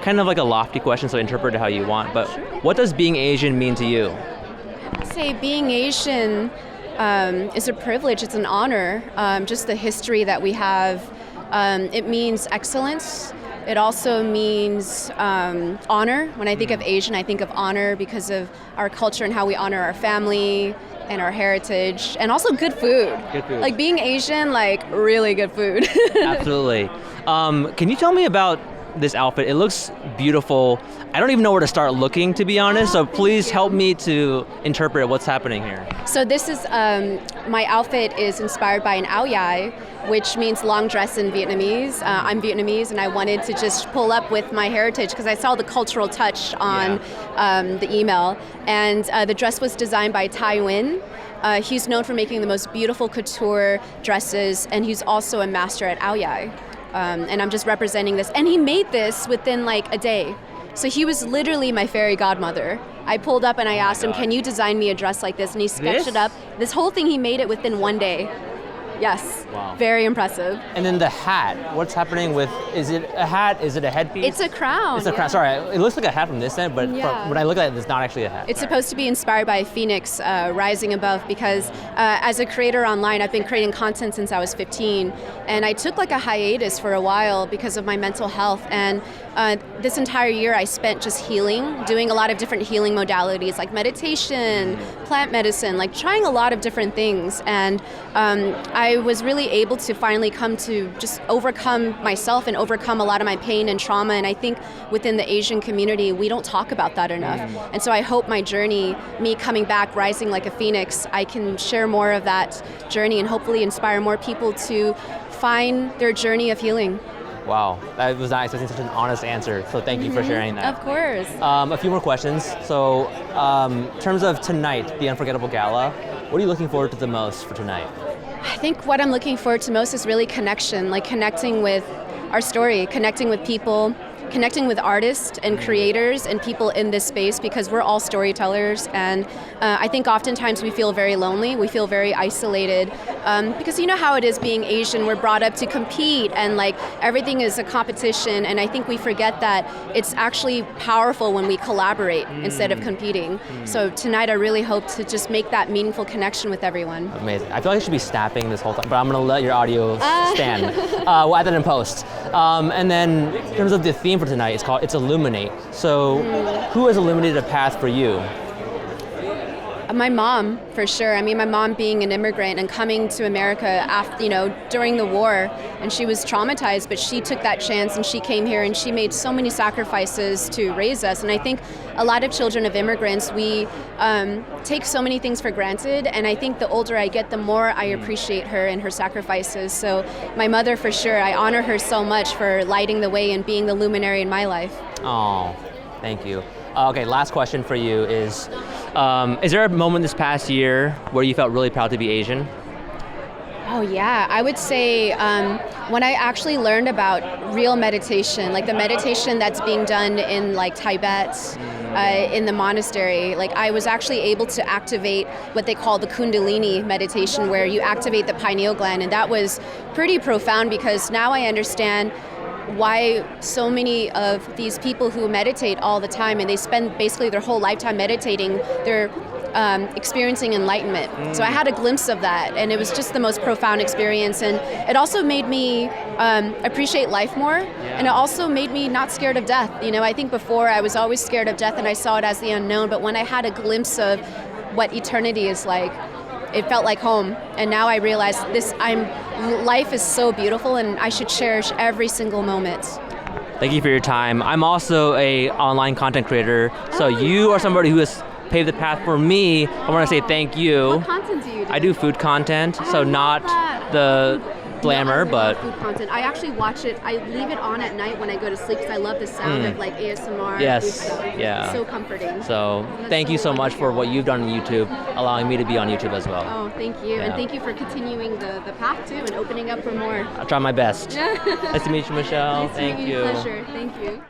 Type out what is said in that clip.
kind of like a lofty question, so interpret it how you want, but what does being Asian mean to you? I'd say being Asian is a privilege, it's an honor, just the history that we have. It means excellence. It also means honor. When I think of Asian, I think of honor because of our culture and how we honor our family and our heritage, and also good food. Good food. Like being Asian, like really good food. Absolutely. Can you tell me about this outfit? It looks beautiful. I don't even know where to start looking, to be honest, so please help me to interpret what's happening here. So this is, my outfit is inspired by an ao dai, which means long dress in Vietnamese. I'm Vietnamese, and I wanted to just pull up with my heritage because I saw the cultural touch on the email. And the dress was designed by Tai Nguyen. He's known for making the most beautiful couture dresses, and he's also a master at ao dai. And I'm just representing this. And he made this within like a day. So he was literally my fairy godmother. I pulled up and I asked him, can you design me a dress like this? And he sketched it up. This whole thing, he made it within one day. Yes. Wow. Very impressive. And then the hat. What's happening with, is it a hat? Is it a headpiece? It's a crown. It's a crown. Sorry, it looks like a hat from this end, but when I look at it, it's not actually a hat. It's supposed to be inspired by a phoenix rising above because as a creator online, I've been creating content since I was 15. And I took like a hiatus for a while because of my mental health. And this entire year I spent just healing, doing a lot of different healing modalities like meditation, plant medicine, like trying a lot of different things. And I was really able to finally come to just overcome myself and overcome a lot of my pain and trauma. And I think within the Asian community, we don't talk about that enough. And so I hope my journey, me coming back, rising like a phoenix, I can share more of that journey and hopefully inspire more people to find their journey of healing. Wow, I was not expecting such an honest answer, so thank you for sharing that. Of course. A few more questions. So, in terms of tonight, the Unforgettable Gala, what are you looking forward to the most for tonight? I think what I'm looking forward to most is really connection, like connecting with our story, connecting with people, connecting with artists and creators and people in this space because we're all storytellers. And I think oftentimes we feel very lonely, we feel very isolated because you know how it is being Asian, we're brought up to compete and like everything is a competition, and I think we forget that it's actually powerful when we collaborate instead of competing. So tonight I really hope to just make that meaningful connection with everyone. Amazing. I feel like I should be snapping this whole time, but I'm going to let your audio stand. We'll add that in post. And then in terms of the theme for tonight, it's Illuminate. So who has illuminated a path for you? My mom, for sure. I mean, my mom being an immigrant and coming to America after, during the war, and she was traumatized, but she took that chance and she came here and she made so many sacrifices to raise us. And I think a lot of children of immigrants, we take so many things for granted, and I think the older I get, the more I appreciate her and her sacrifices. So my mother, for sure, I honor her so much for lighting the way and being the luminary in my life. Oh, thank you. Okay, last question for you is there a moment this past year where you felt really proud to be Asian? Oh yeah, I would say when I actually learned about real meditation, like the meditation that's being done in like Tibet, in the monastery, like I was actually able to activate what they call the Kundalini meditation, where you activate the pineal gland, and that was pretty profound because now I understand why so many of these people who meditate all the time and they spend basically their whole lifetime meditating, they're experiencing enlightenment. So I had a glimpse of that, and it was just the most profound experience. And it also made me appreciate life more, and it also made me not scared of death. I think before I was always scared of death and I saw it as the unknown, but when I had a glimpse of what eternity is like, it felt like home. And now I realize life is so beautiful and I should cherish every single moment. Thank you for your time. I'm also a online content creator, so you are somebody who has paved the path for me. I want to say thank you. What content do you do? I do food content, so not the glamour, but food content. I actually watch it. I leave it on at night when I go to sleep because I love the sound of like ASMR. Yes, food stuff. yeah. It's so comforting. So thank you so much for what you've done on YouTube, allowing me to be on YouTube as well. Oh, thank you. Yeah. And thank you for continuing the path too and opening up for more. I'll try my best. Nice to meet you, Michelle. Nice thank to meet you. Pleasure. Thank you.